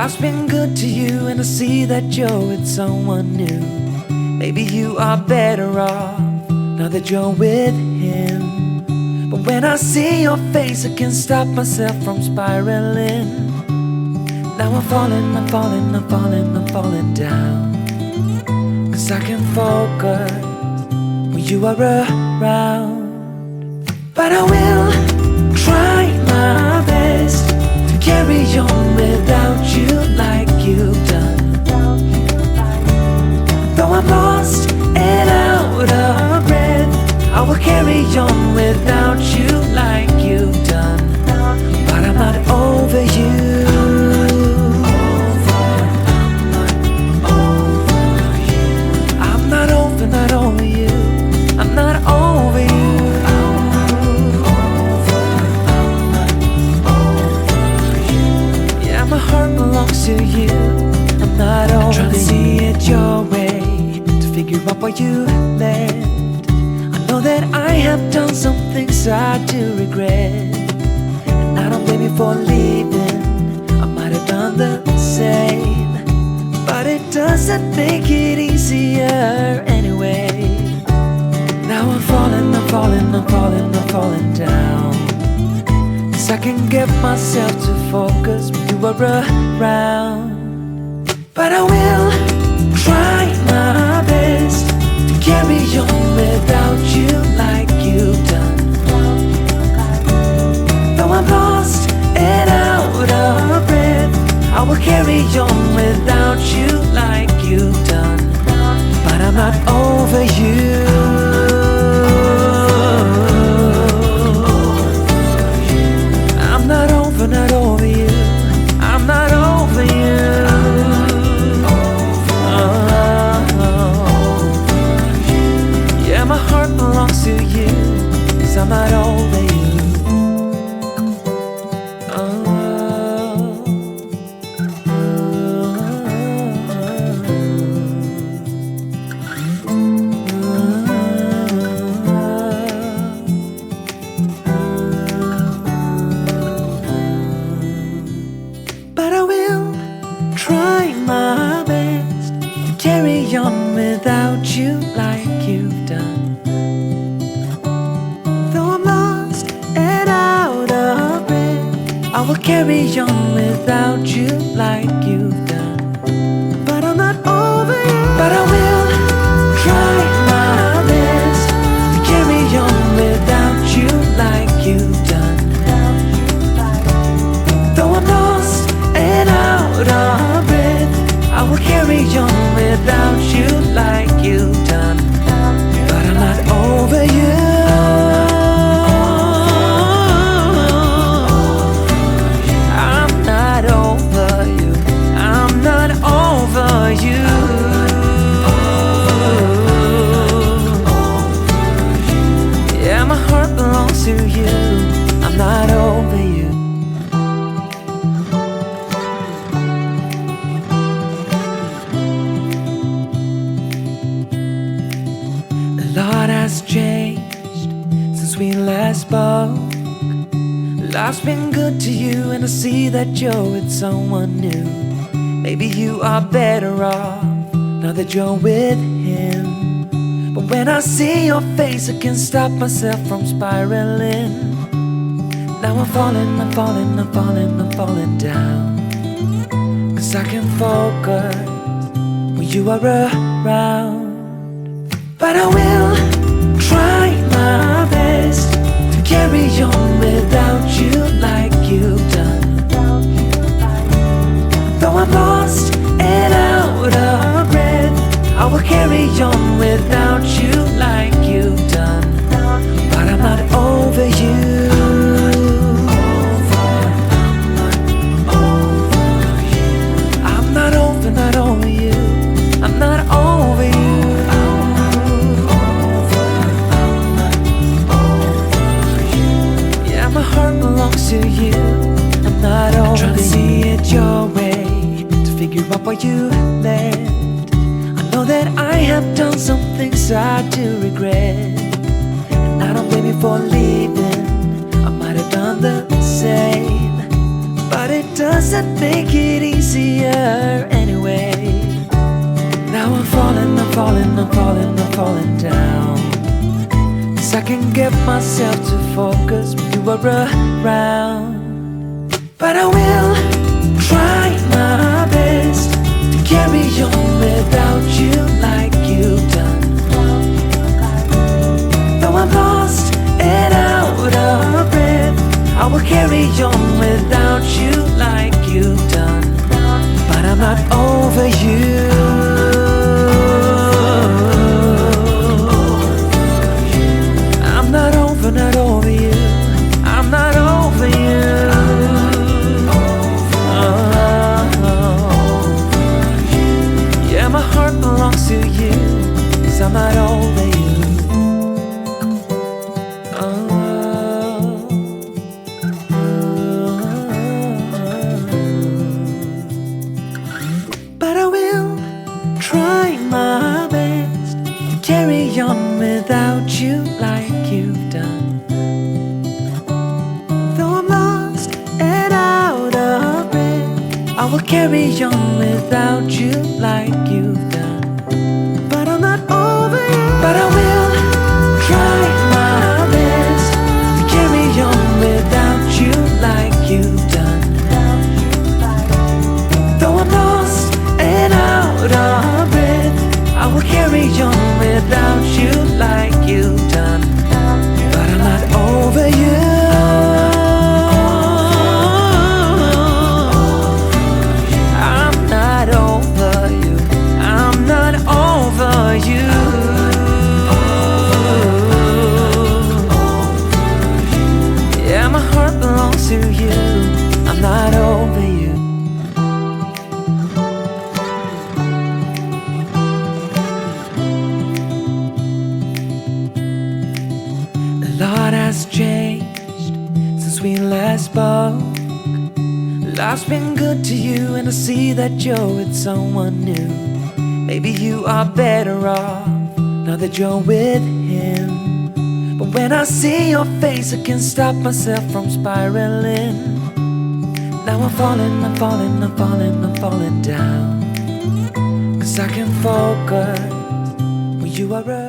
Life's been good to you, and I see that you're with someone new. Maybe you are better off now that you're with him. But when I see your face, I can't stop myself from spiraling. Now I'm falling, I'm falling, I'm falling, I'm falling down. 'Cause I can focus when you are around. But I will try my best to carry on without you like you've done. Though I'm lost and out of breath, I will carry on without you like you've done. But I'm not over you. I'm not over you. I'm not over you. Yeah, my heart belongs to you. I'm not over you. I'm trying to see it your way, to figure out why you left. I know that I have done some things I do regret, and I don't blame you for leaving. I might have done the same, but it doesn't make it easier anyway. Now I'm falling, I'm falling, I'm falling, I'm falling down. 'Cause I can get myself to focus when you are around. But I will try my best to carry on without you like you've done. Though I'm lost and out of breath, I will carry on without you like you've done. But I'm not over you. I'm not over you. I'm not over you. Yeah, my heart belongs to you, 'cause I'm not over you. But I will try my best to carry on without you like you've done. Though I'm lost and out of breath, I will carry on without you like you've done. But I'm not over you. But I will try my best to carry on without you like you've done. Though I'm lost and out of breath, I will carry on without you like you've done. But I'm not over you. I'm not over you. I'm not over you. Yeah, my heart belongs to you. I'm not over you. A lot has changed since we last spoke. Life's been good to you, and I see that you're with someone new. Maybe you are better off now that you're with him. But when I see your face, I can't stop myself from spiraling. Now I'm falling, I'm falling, I'm falling, I'm falling down. 'Cause I can focus when you are around. But I will try my best to carry on without you like you've done. Though I'm lost and out of breath, I will carry on without you like you've done. But I'm not over you. I'm not over you. I'm not over you. Yeah, my heart belongs to you. I'm not over you. I'm trying to see it your way, to figure out why you left. I know that I have done some things I do regret, and I don't blame you for leaving. I might have done the same, but it doesn't make it easier anyway. Now I'm falling, I'm falling, I'm falling, I'm falling down. 'Cause I can get myself to focus when you are around. But I will try my best to carry on without you like you've done. Though I'm lost and out of breath, I will carry on without you like you've done. But I'm not over you. I'm not over you. I'm not over you. Yeah, my heart belongs to you, 'cause I'm not over you. But I will try my best to carry on without you like you've done. Though I'm lost and out of breath, I will carry on without you like you've done. But I'm not over you. But I will try my best to carry on without you like you've done. Though I'm lost and out of breath, I will carry on without you like you've done. But I'm not over you. I'm not over you. I'm not over you. Yeah, my heart belongs to you. I'm not over you. A lot has changed since we last spoke. Life's been good to you, and I see that you're with someone new. Maybe you are better off now that you're with him. But when I see your face, I can't stop myself from spiraling. Now I'm falling, I'm falling, I'm falling, I'm falling down. 'Cause I can focus when you are around.